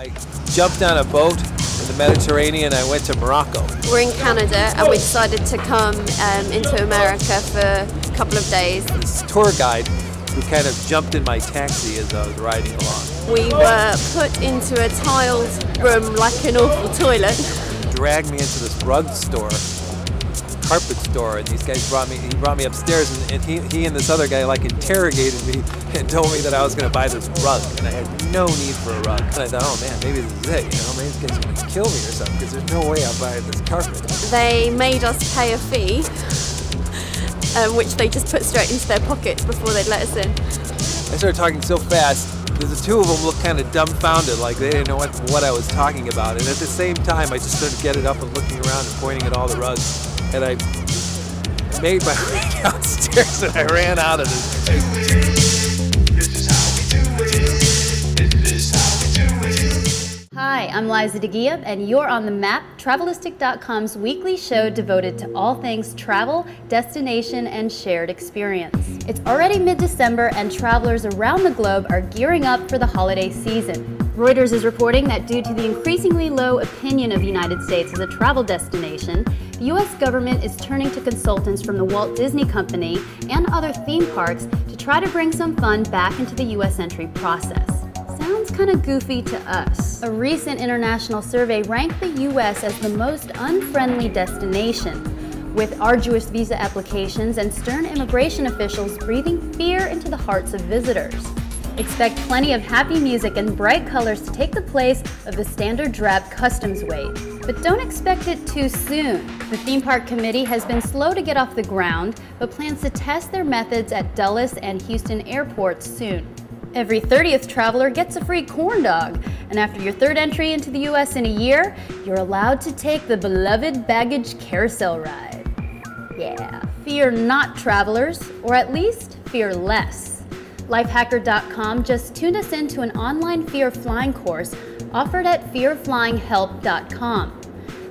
I jumped on a boat in the Mediterranean. I went to Morocco. We're in Canada and we decided to come into America for a couple of days. This tour guide who kind of jumped in my taxi as I was riding along. We were put into a tiled room like an awful toilet. He dragged me into this rug store, carpet store, and these guys brought me upstairs, and he and this other guy like interrogated me and told me that I was going to buy this rug, and I had no need for a rug. And I thought, oh man, maybe this is it, maybe these guys are going to kill me or something, because there's no way I'm buying this carpet. They made us pay a fee, which they just put straight into their pockets before they'd let us in. I started talking so fast, the two of them looked kind of dumbfounded, like they didn't know what I was talking about, and at the same time I just started getting up and looking around and pointing at all the rugs. And I made my way downstairs and I ran out of this. Hi, I'm Liza DeGia, and you're on The Map, Travelistic.com's weekly show devoted to all things travel, destination, and shared experience. It's already mid-December, and travelers around the globe are gearing up for the holiday season. Reuters is reporting that due to the increasingly low opinion of the United States as a travel destination, the U.S. government is turning to consultants from the Walt Disney Company and other theme parks to try to bring some fun back into the U.S. entry process. Sounds kind of goofy to us. A recent international survey ranked the U.S. as the most unfriendly destination, with arduous visa applications and stern immigration officials breathing fear into the hearts of visitors. Expect plenty of happy music and bright colors to take the place of the standard drab customs weight. But don't expect it too soon. The theme park committee has been slow to get off the ground, but plans to test their methods at Dulles and Houston airports soon. Every 30th traveler gets a free corn dog, and after your third entry into the U.S. in a year, you're allowed to take the beloved baggage carousel ride. Yeah, fear not, travelers, or at least fear less. Lifehacker.com just tuned us into an online fear of flying course offered at fearflyinghelp.com.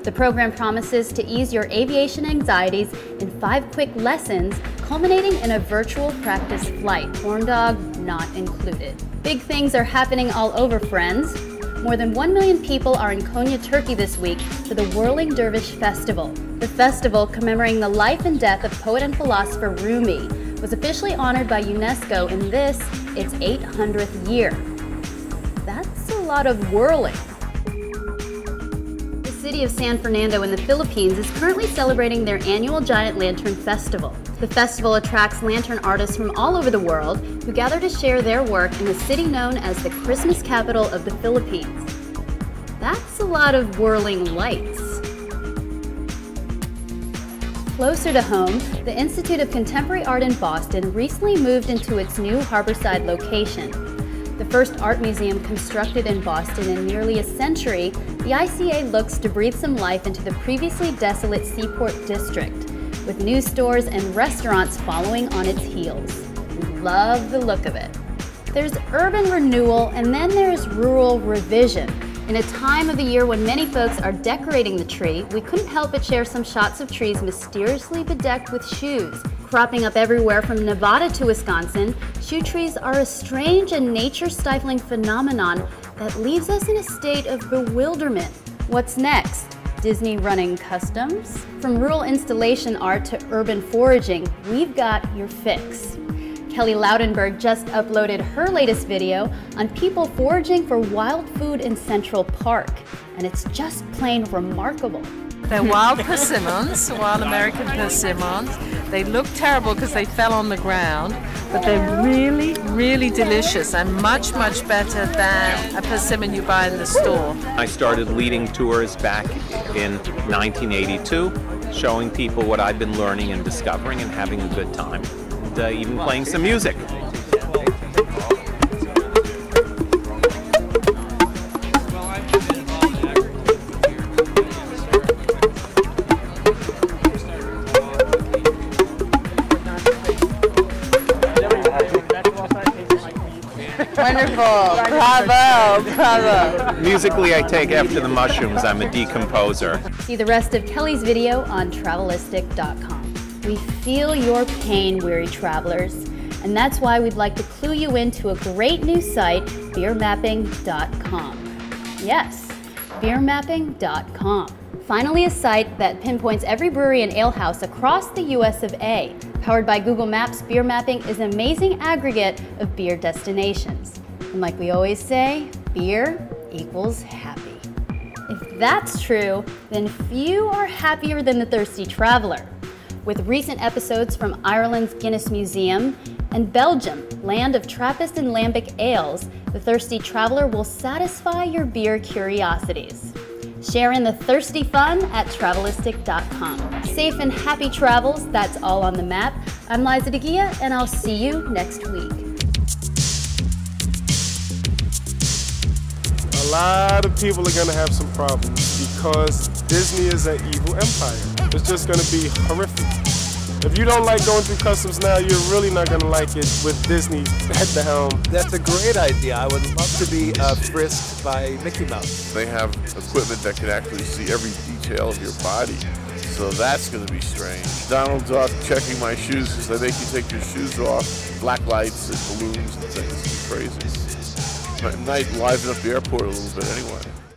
The program promises to ease your aviation anxieties in 5 quick lessons, culminating in a virtual practice flight, corn dog not included. Big things are happening all over, friends. More than 1 million people are in Konya, Turkey this week for the Whirling Dervish Festival. The festival, commemorating the life and death of poet and philosopher Rumi, was officially honored by UNESCO in this, its 800th year. That's a lot of whirling. The city of San Fernando in the Philippines is currently celebrating their annual Giant Lantern Festival. The festival attracts lantern artists from all over the world who gather to share their work in the city known as the Christmas capital of the Philippines. That's a lot of whirling lights. Closer to home, the Institute of Contemporary Art in Boston recently moved into its new Harborside location. The first art museum constructed in Boston in nearly a century, the ICA looks to breathe some life into the previously desolate Seaport district, with new stores and restaurants following on its heels. Love the look of it. There's urban renewal, and then there's rural revision. In a time of the year when many folks are decorating the tree, we couldn't help but share some shots of trees mysteriously bedecked with shoes. Cropping up everywhere from Nevada to Wisconsin, shoe trees are a strange and nature-stifling phenomenon that leaves us in a state of bewilderment. What's next? Disney running customs? From rural installation art to urban foraging, we've got your fix. Kelly Loudenberg just uploaded her latest video on people foraging for wild food in Central Park, and it's just plain remarkable. They're wild persimmons, wild American persimmons. They look terrible because they fell on the ground, but they're really, really delicious and much, much better than a persimmon you buy in the store. I started leading tours back in 1982, showing people what I've been learning and discovering and having a good time. Even playing some music. Wonderful. Bravo, bravo. Musically, I take after the mushrooms. I'm a decomposer. See the rest of Kelly's video on Travelistic.com. We feel your pain, weary travelers, and that's why we'd like to clue you into a great new site, beermapping.com. Yes, beermapping.com. Finally, a site that pinpoints every brewery and alehouse across the US of A. Powered by Google Maps, Beer Mapping is an amazing aggregate of beer destinations. And like we always say, beer equals happy. If that's true, then few are happier than the thirsty traveler. With recent episodes from Ireland's Guinness Museum and Belgium, land of Trappist and Lambic ales, the thirsty traveler will satisfy your beer curiosities. Share in the thirsty fun at Travelistic.com. Safe and happy travels, that's all on the map. I'm Liza DeGia, and I'll see you next week. A lot of people are gonna have some problems because Disney is an evil empire. It's just gonna be horrific. If you don't like going through customs now, you're really not gonna like it with Disney at the helm. That's a great idea. I would love to be frisked by Mickey Mouse. They have equipment that can actually see every detail of your body. So that's going to be strange. Donald Duck checking my shoes because they make you take your shoes off. Black lights and balloons and things. It's crazy. But at night, liven up the airport a little bit anyway.